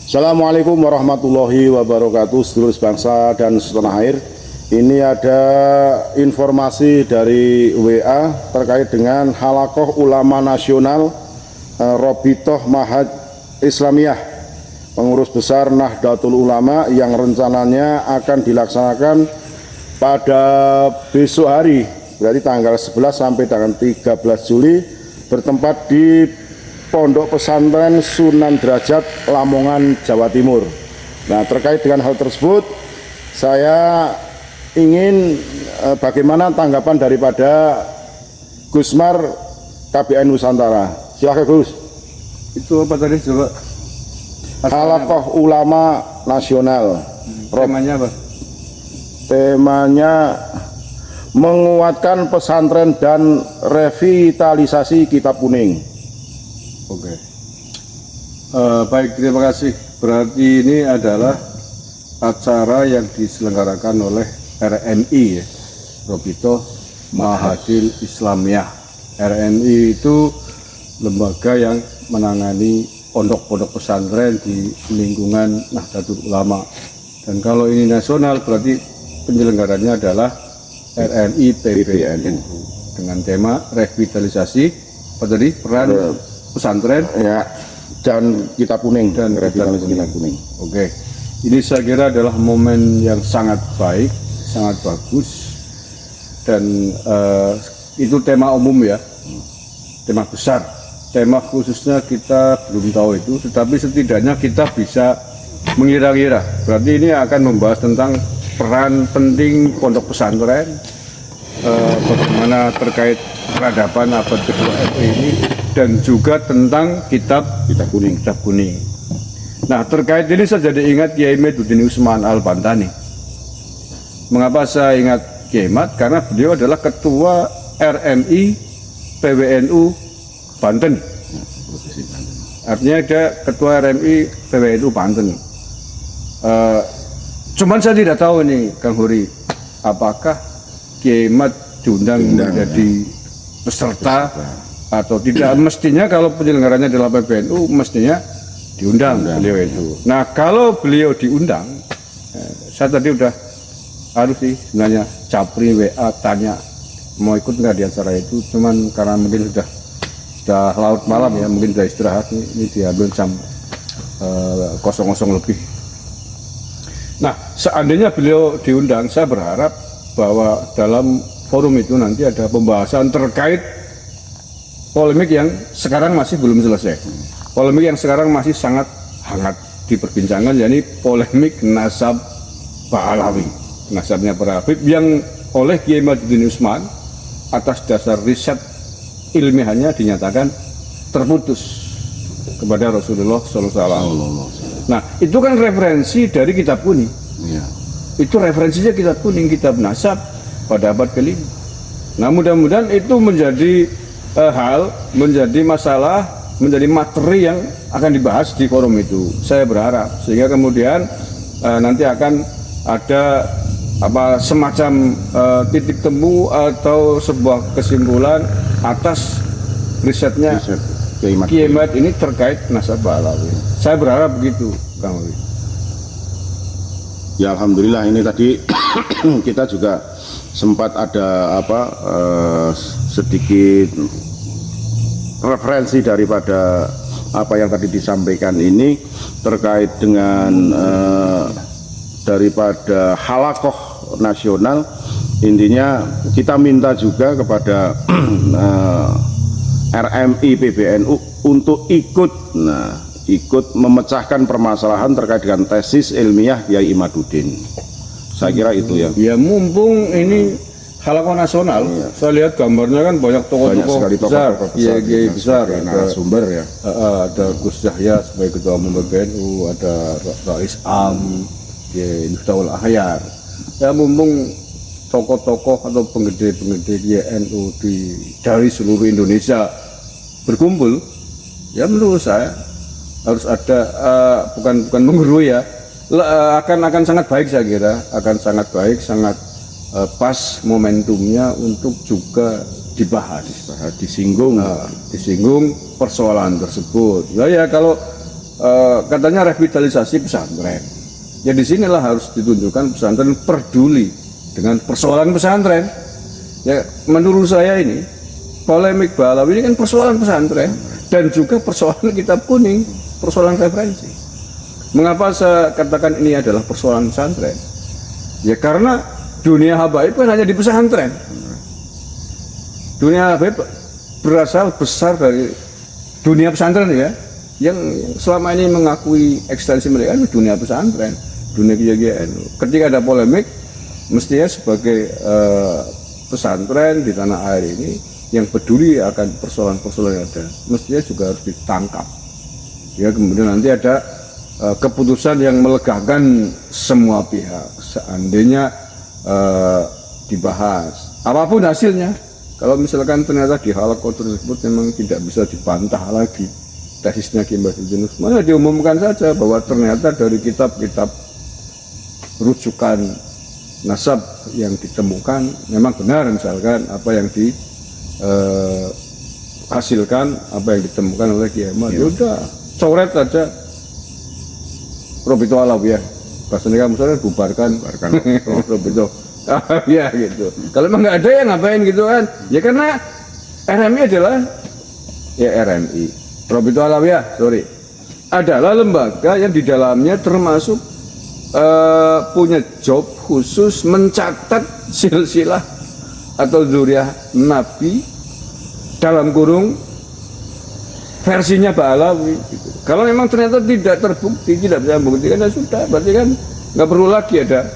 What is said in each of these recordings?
Assalamualaikum warahmatullahi wabarakatuh, sedulur bangsa dan setanah air. Ini ada informasi dari WA terkait dengan Halaqah Ulama Nasional Robitoh Mahad Islamiyah, pengurus besar Nahdlatul Ulama, yang rencananya akan dilaksanakan pada besok hari, berarti tanggal 11 sampai tanggal 13 Juli, bertempat di Pondok Pesantren Sunan Derajat, Lamongan, Jawa Timur. Nah, terkait dengan hal tersebut, saya ingin bagaimana tanggapan daripada Gusmar KBN Nusantara. Silakan Gus. Itu apa tadi coba? Halaqah Ulama Nasional. Temanya apa? Temanya menguatkan pesantren dan revitalisasi Kitab Kuning. Oke. Baik, terima kasih. Berarti ini adalah acara yang diselenggarakan oleh RMI, ya, Robitoh Mahadil Islamiyah. RMI itu lembaga yang menangani pondok-pondok pesantren di lingkungan Nahdlatul Ulama. Dan kalau ini nasional, berarti penyelenggaranya adalah RMI PBNU dengan tema revitalisasi apa tadi, peran pesantren Ya, dan Kitab Kuning, dan revitalisasi Kitab Kuning. Oke, ini saya kira adalah momen yang sangat baik, sangat bagus, dan itu tema umum ya, tema besar. Tema khususnya kita belum tahu itu, tetapi setidaknya kita bisa mengira-ngira. Berarti ini akan membahas tentang peran penting pondok pesantren, bagaimana terkait peradaban abad kedua RI ini, dan juga tentang kitab kuning. Nah, terkait ini saya jadi ingat Kiai Meduddin Usman Al-Bantani. Mengapa saya ingat Kiai Mat? Karena beliau adalah ketua RMI PWNU Banten. Artinya ada ketua RMI PWNU Banten. Cuman saya tidak tahu nih, Kang Huri, apakah Kiai Mat diundang menjadi peserta atau tidak. Mestinya kalau penyelenggaranya adalah PBNU, mestinya diundang beliau itu. Nah, kalau beliau diundang, saya tadi udah harus sih sebenarnya capri WA tanya mau ikut nggak di acara itu, cuman karena mungkin sudah larut malam ya, mungkin sudah istirahat, ini diambil jam 00 lebih. Nah, seandainya beliau diundang, saya berharap bahwa dalam forum itu nanti ada pembahasan terkait polemik yang sekarang masih belum selesai. Polemik yang sekarang masih sangat hangat diperbincangkan, yakni polemik nasab Pahlawi. Nasabnya para Habib yang oleh Kiai Meduddin Usman atas dasar riset ilmiahnya dinyatakan terputus kepada Rasulullah SAW. Nah, itu kan referensi dari Kitab Kuning. Ya. Itu referensinya Kitab Kuning, kitab nasab pada abad ke-5. Nah, mudah-mudahan itu menjadi menjadi masalah, menjadi materi yang akan dibahas di forum itu. Saya berharap sehingga kemudian nanti akan ada semacam titik temu atau sebuah kesimpulan atas risetnya Kiai Mat ini terkait nasab Pahlawi. Saya berharap begitu, Kang Uli. Ya, alhamdulillah, ini tadi kita juga sempat ada sedikit referensi daripada apa yang tadi disampaikan ini terkait dengan daripada Halaqah Nasional. Intinya kita minta juga kepada RMI PBNU untuk ikut memecahkan permasalahan terkait dengan tesis ilmiah Kiai Imaduddin. Saya kira itu ya. Ya, mumpung ini Halaqah Nasional, iya. Saya lihat gambarnya kan banyak tokoh-tokoh besar, kiai besar, ada sumber ya. Ada Gus Yahya sebagai ketua umum PBNU, ada Rais Am, Kiai Miftahul Ahyar. Ya, mumpung tokoh-tokoh atau penggede-penggede NU dari seluruh Indonesia berkumpul, ya menurut saya harus ada bukan menggurui ya, akan sangat baik, saya kira akan sangat baik, sangat pas momentumnya untuk juga disinggung persoalan tersebut. Ya kalau katanya revitalisasi pesantren. Ya di sinilah harus ditunjukkan pesantren peduli dengan persoalan pesantren. Ya menurut saya ini polemik Ba'alawi ini kan persoalan pesantren dan juga persoalan kitab kuning, persoalan referensi. Mengapa saya katakan ini adalah persoalan pesantren? Ya karena dunia habaib kan hanya di pesantren. Dunia habaib berasal besar dari dunia pesantren ya, yang selama ini mengakui ekstensi mereka itu dunia pesantren, dunia kiai. Ketika ada polemik, mestinya sebagai pesantren di tanah air ini yang peduli akan persoalan-persoalan yang ada, mestinya juga harus ditangkap. Ya kemudian nanti ada keputusan yang melegakan semua pihak. Seandainya dibahas, apapun hasilnya, kalau misalkan ternyata di halaqah tersebut memang tidak bisa dibantah lagi tesisnya Kiai Mbah Junus, mana diumumkan saja bahwa ternyata dari kitab-kitab rujukan nasab yang ditemukan memang benar, misalkan apa yang dihasilkan, apa yang ditemukan oleh Kiai Ahmad, ya udah coret saja Robito Alawiyah, bahasanya kamu misalnya bubarkan Robito ya gitu. Kalau memang nggak ada ya ngapain gitu kan? Ya karena RMI adalah ya RMI, Robito Alawiyah, adalah lembaga yang di dalamnya termasuk punya job khusus mencatat silsilah atau zuriat Nabi dalam kurung versinya Ba'alawi gitu. Kalau memang ternyata tidak terbukti, tidak bisa membuktikan, ya sudah, berarti kan nggak perlu lagi ada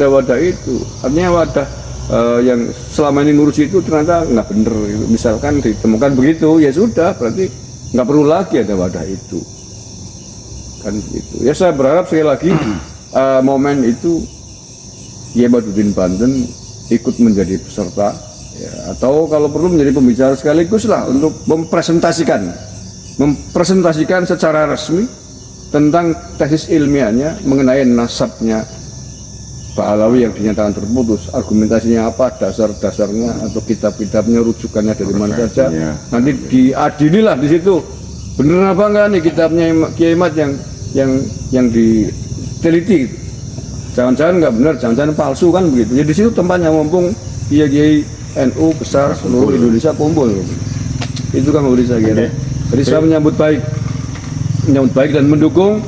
wadah itu. Artinya wadah yang selama ini ngurus itu ternyata nggak bener gitu. Misalkan ditemukan begitu, ya sudah, berarti nggak perlu lagi ada wadah itu kan gitu. Ya saya berharap sekali lagi momen itu Kiai Badruddin Banten ikut menjadi peserta ya, atau kalau perlu menjadi pembicara sekaligus lah untuk mempresentasikan secara resmi tentang tesis ilmiahnya mengenai nasabnya Ba'alawi yang dinyatakan terputus, argumentasinya apa, dasar-dasarnya atau kitab-kitabnya, rujukannya dari mana saja. Nanti diadililah di situ, bener apa enggak nih kitabnya Kiai Ahmad yang diteliti. Jangan-jangan nggak benar, jangan-jangan palsu kan begitu. Jadi di situ tempatnya mumpung kiai NU besar seluruh Indonesia kumpul. Itu kan menurut saya kira. Jadi saya menyambut baik dan mendukung,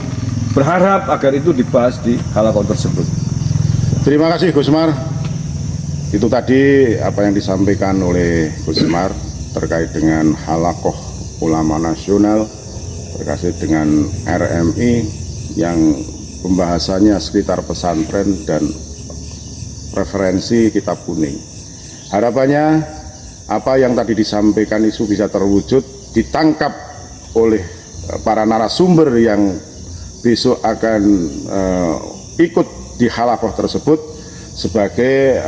berharap agar itu dibahas di halaqah tersebut. Terima kasih Gus Mar. Itu tadi apa yang disampaikan oleh Gus Mar terkait dengan halaqah ulama nasional terkait dengan RMI yang pembahasannya sekitar pesantren dan referensi kitab kuning. Harapannya apa yang tadi disampaikan itu bisa terwujud, ditangkap oleh para narasumber yang besok akan ikut di halaqah tersebut sebagai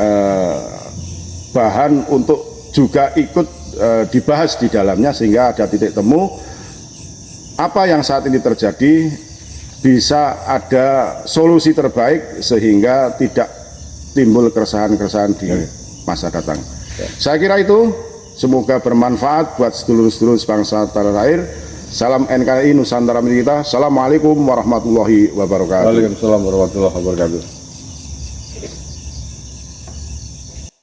bahan untuk juga ikut dibahas di dalamnya, sehingga ada titik temu apa yang saat ini terjadi, bisa ada solusi terbaik sehingga tidak timbul keresahan-keresahan di masa datang. Saya kira itu semoga bermanfaat buat sedulur-sedulur bangsa tanah air. Salam NKRI Nusantara milik kita. Assalamualaikum warahmatullahi wabarakatuh. Waalaikumsalam warahmatullahi wabarakatuh.